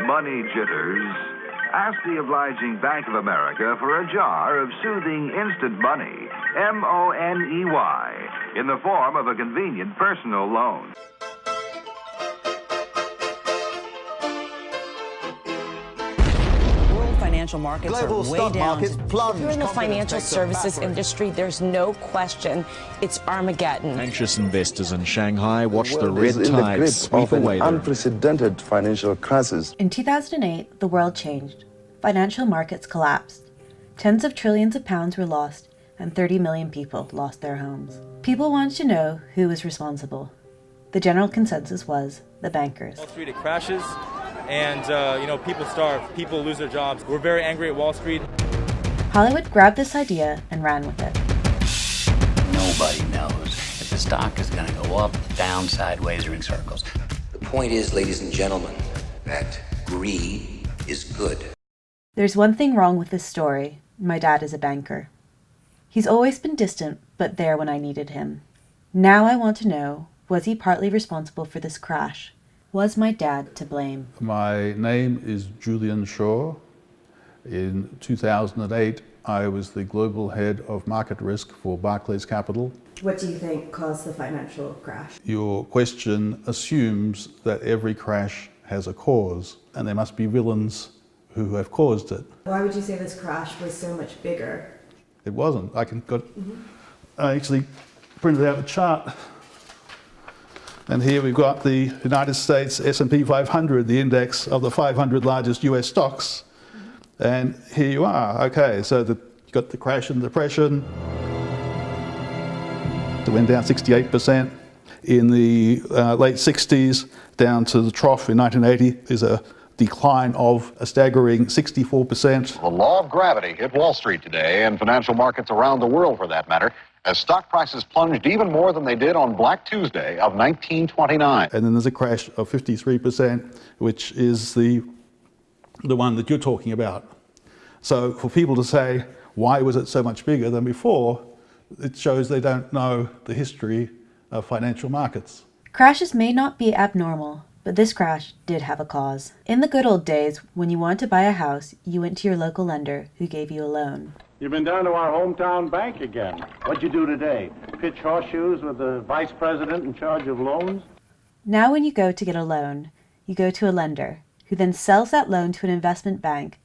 money jitters? Ask the obliging Bank of America for a jar of soothing instant money, M-O-N-E-Y, in the form of a convenient personal loan. Financial markets Global are way stock down. markets plunged. If you're in the financial services industry, there's no question it's Armageddon. Anxious investors in Shanghai watch the world red is in the tide grip sweep of an away their unprecedented financial crisis. In 2008, the world changed. Financial markets collapsed. Tens of trillions of pounds were lost, and 30 million people lost their homes. People wanted to know who was responsible. The general consensus was the bankers. Wall Street, it crashes, and people starve, people lose their jobs. We're very angry at Wall Street. Hollywood grabbed this idea and ran with it. Nobody knows if the stock is going to go up, down, sideways, or in circles. The point is, ladies and gentlemen, that greed is good. There's one thing wrong with this story. My dad is a banker. He's always been distant, but there when I needed him. Now I want to know, was he partly responsible for this crash? Was my dad to blame? My name is Julian Shaw. In 2008, I was the global head of market risk for Barclays Capital. What do you think caused the financial crash? Your question assumes that every crash has a cause, and there must be villains who have caused it. Why would you say this crash was so much bigger? It wasn't. I actually printed out a chart. And here we've got the United States S&P 500, the index of the 500 largest US stocks. And here you are. Okay, so you got the crash and depression. It went down 68%. In the late 60s, down to the trough in 1980, is a decline of a staggering 64%. The law of gravity hit Wall Street today and financial markets around the world for that matter, as stock prices plunged even more than they did on Black Tuesday of 1929. And then there's a crash of 53%, which is the one that you're talking about. So for people to say, why was it so much bigger than before, it shows they don't know the history of financial markets. Crashes may not be abnormal, but this crash did have a cause. In the good old days, when you wanted to buy a house, you went to your local lender who gave you a loan. You've been down to our hometown bank again. What'd you do today? Pitch horseshoes with the vice president in charge of loans? Now when you go to get a loan, you go to a lender, who then sells that loan to an investment bank,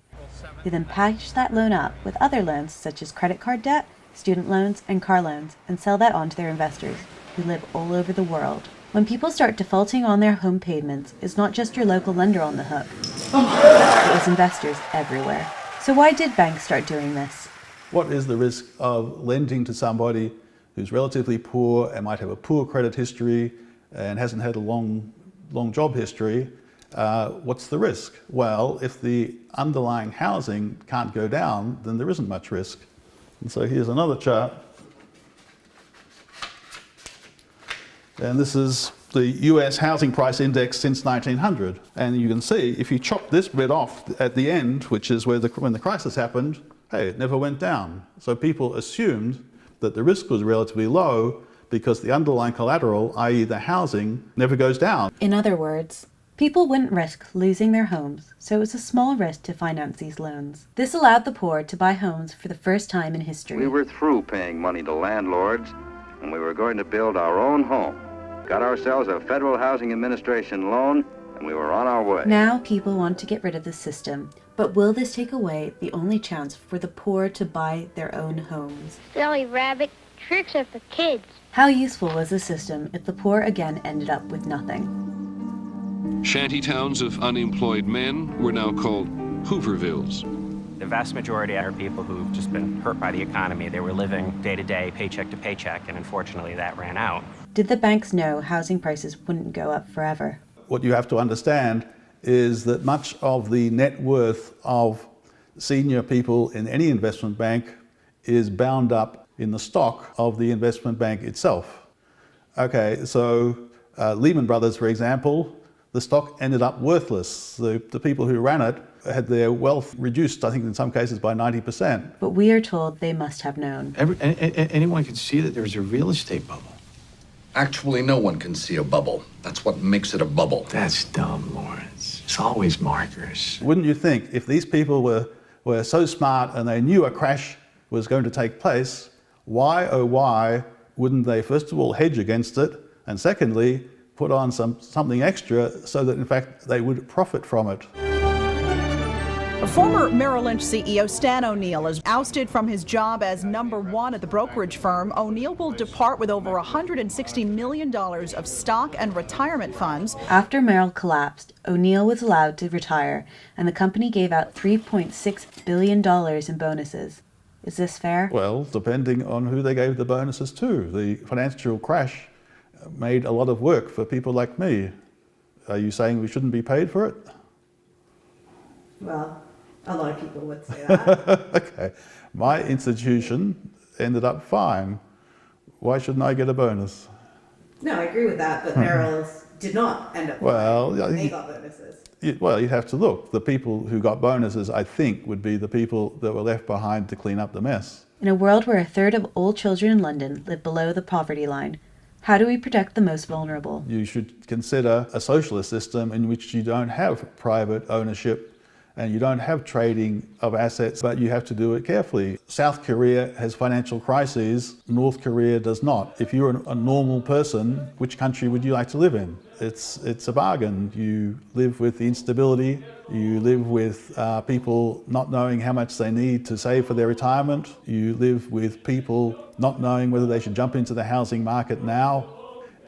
who then package that loan up with other loans such as credit card debt, student loans, and car loans, and sell that on to their investors, who live all over the world. When people start defaulting on their home payments, it's not just your local lender on the hook. It was investors everywhere. So why did banks start doing this? What is the risk of lending to somebody who's relatively poor and might have a poor credit history and hasn't had a long job history? What's the risk? Well, if the underlying housing can't go down, then there isn't much risk. And so here's another chart. And this is the US housing price index since 1900. And you can see, if you chop this bit off at the end, which is when the crisis happened, hey, it never went down. So people assumed that the risk was relatively low because the underlying collateral, i.e. the housing, never goes down. In other words, people wouldn't risk losing their homes, so it was a small risk to finance these loans. This allowed the poor to buy homes for the first time in history. We were through paying money to landlords, and we were going to build our own home. Got ourselves a Federal Housing Administration loan, and we were on our way. Now people want to get rid of this system, but will this take away the only chance for the poor to buy their own homes? Silly rabbit, tricks are for kids. How useful was the system if the poor again ended up with nothing? Shanty towns of unemployed men were now called Hoovervilles. The vast majority are people who've just been hurt by the economy. They were living day to day, paycheck to paycheck, and unfortunately that ran out. Did the banks know housing prices wouldn't go up forever? What you have to understand is that much of the net worth of senior people in any investment bank is bound up in the stock of the investment bank itself. Okay, so Lehman Brothers, for example, the stock ended up worthless. The people who ran it had their wealth reduced, I think in some cases, by 90%. But we are told they must have known. Anyone can see that there's a real estate bubble. Actually, no one can see a bubble. That's what makes it a bubble. That's dumb, Lawrence. It's always markers. Wouldn't you think if these people were so smart and they knew a crash was going to take place, why, oh why, wouldn't they first of all hedge against it, and secondly, put on something extra so that in fact they would profit from it? Former Merrill Lynch CEO Stan O'Neill is ousted from his job as #1 at the brokerage firm. O'Neill will depart with over $160 million of stock and retirement funds. After Merrill collapsed, O'Neill was allowed to retire, and the company gave out $3.6 billion in bonuses. Is this fair? Well, depending on who they gave the bonuses to. The financial crash made a lot of work for people like me. Are you saying we shouldn't be paid for it? Well, a lot of people would say that. Okay. My institution ended up fine. Why shouldn't I get a bonus? No, I agree with that, but Merrill's did not end up well, fine. They got bonuses. Well, you'd have to look. The people who got bonuses, I think, would be the people that were left behind to clean up the mess. In a world where a third of all children in London live below the poverty line, how do we protect the most vulnerable? You should consider a socialist system in which you don't have private ownership and you don't have trading of assets, but you have to do it carefully. South Korea has financial crises, North Korea does not. If you're a normal person, which country would you like to live in? It's a bargain. You live with the instability, you live with people not knowing how much they need to save for their retirement, you live with people not knowing whether they should jump into the housing market now.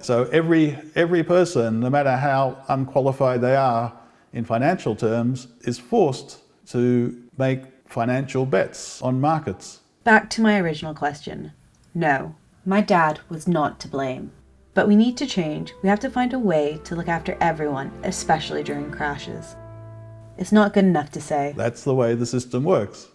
So every person, no matter how unqualified they are, in financial terms, is forced to make financial bets on markets. Back to my original question. No, my dad was not to blame. But we need to change. We have to find a way to look after everyone, especially during crashes. It's not good enough to say, that's the way the system works.